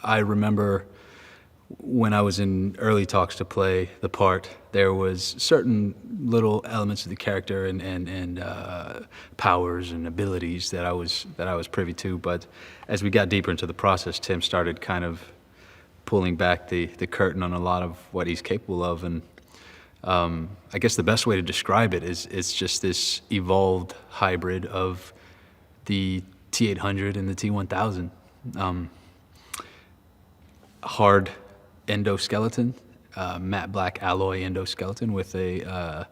I remember when I was in early talks to play the part, there was certain little elements of the character and powers and abilities that I was privy to. But as we got deeper into the process, Tim started kind of pulling back the curtain on a lot of what he's capable of. And I guess the best way to describe it is it's just this evolved hybrid of the T-800 and the T-1000. Hard endoskeleton, matte black alloy endoskeleton with a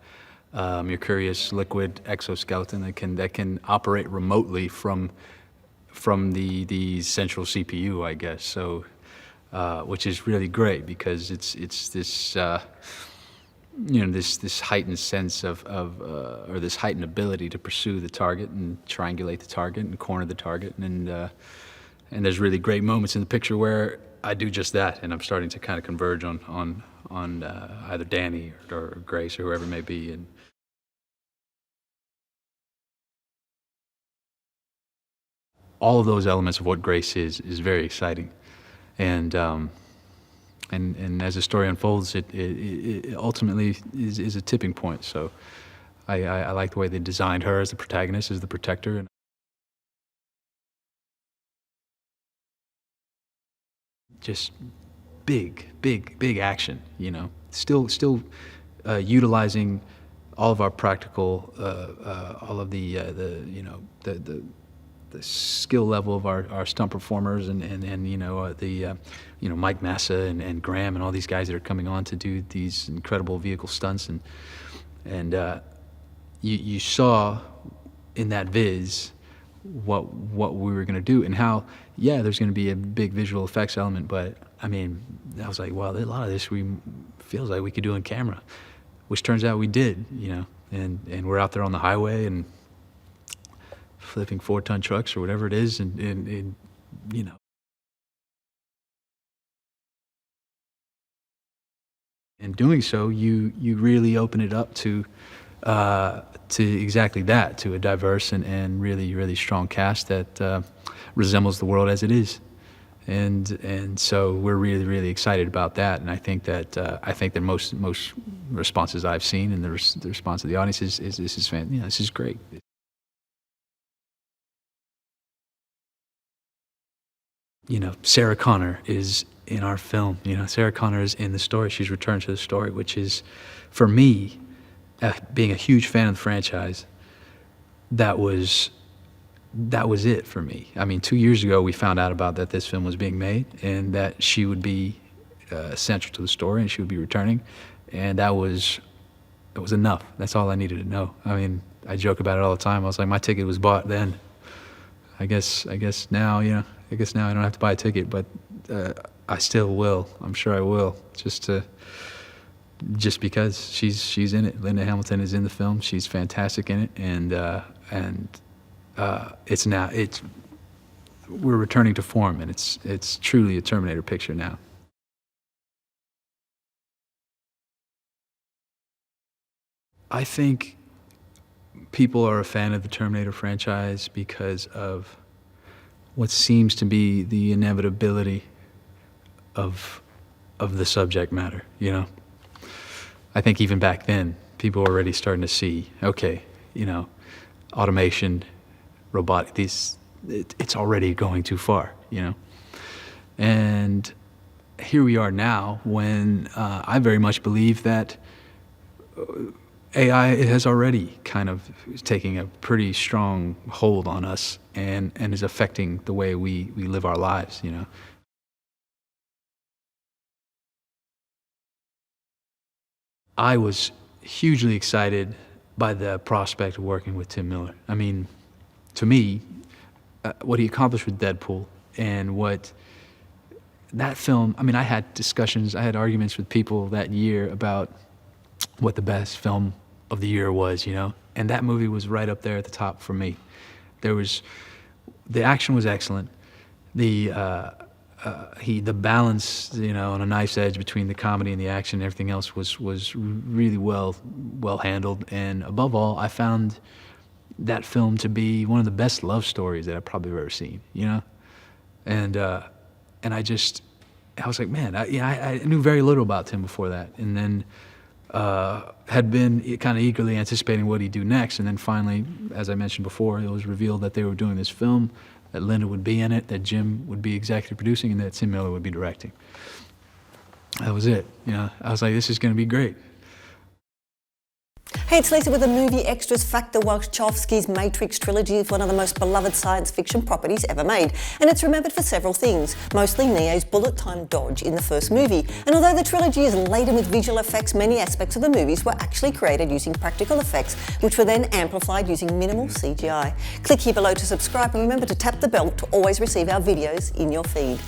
mercurius liquid exoskeleton that can operate remotely from the central CPU, I guess. So, which is really great because it's this this heightened sense of or this heightened ability to pursue the target and triangulate the target and corner the target, and there's really great moments in the picture where I do just that, and I'm starting to kind of converge on either Danny or Grace or whoever it may be. And all of those elements of what Grace is very exciting. And as the story unfolds, it ultimately is a tipping point. So I like the way they designed her as the protagonist, as the protector. And just big action, Still utilizing all of our practical, all of the skill level of our stunt performers and Mike Massa and Graham and all these guys that are coming on to do these incredible vehicle stunts, and you saw in that viz what we were going to do and how there's going to be a big visual effects element, but I mean I was like, well, a lot of this feels like we could do on camera, which turns out we did, and we're out there on the highway and flipping 4-ton trucks or whatever it is, and in doing so, you really open it up to exactly that, to a diverse and really strong cast that resembles the world as it is, and so we're really excited about that. And I think that most responses I've seen and the response of the audience is this is this is great. Sarah Connor is in our film. Sarah Connor is in the story. She's returned to the story, which is, for me, being a huge fan of the franchise, that was it for me. I mean, 2 years ago, we found out about that this film was being made and that she would be central to the story and she would be returning, and it was enough. That's all I needed to know. I mean, I joke about it all the time. I was like, my ticket was bought then. I guess now, I guess now I don't have to buy a ticket, but I still will. I'm sure I will, just because she's in it. Linda Hamilton is in the film. She's fantastic in it, and we're returning to form, and it's truly a Terminator picture now. I think people are a fan of the Terminator franchise because of what seems to be the inevitability of the subject matter, I think even back then, people were already starting to see, okay, automation, robotic, it's already going too far, And here we are now when I very much believe that AI has already kind of taking a pretty strong hold on us and is affecting the way we live our lives, I was hugely excited by the prospect of working with Tim Miller. I mean, to me, what he accomplished with Deadpool and what that film, I mean, I had arguments with people that year about what the best film of the year was, and that movie was right up there at the top for me. The action was excellent. The balance, on a knife's edge between the comedy and the action and everything else was really well handled. And above all, I found that film to be one of the best love stories that I've probably ever seen, And And I was like, man, I knew very little about Tim before that. And then had been kind of eagerly anticipating what he'd do next. And then finally, as I mentioned before, it was revealed that they were doing this film, that Linda would be in it, that Jim would be executive producing, and that Tim Miller would be directing. That was it. I was like, this is going to be great. Hey, it's Lisa with the Movie Extras. Factor Wachowski's Matrix trilogy is one of the most beloved science fiction properties ever made, and it's remembered for several things, mostly Neo's bullet-time dodge in the first movie. And although the trilogy is laden with visual effects, many aspects of the movies were actually created using practical effects, which were then amplified using minimal CGI. Click here below to subscribe, and remember to tap the bell to always receive our videos in your feed.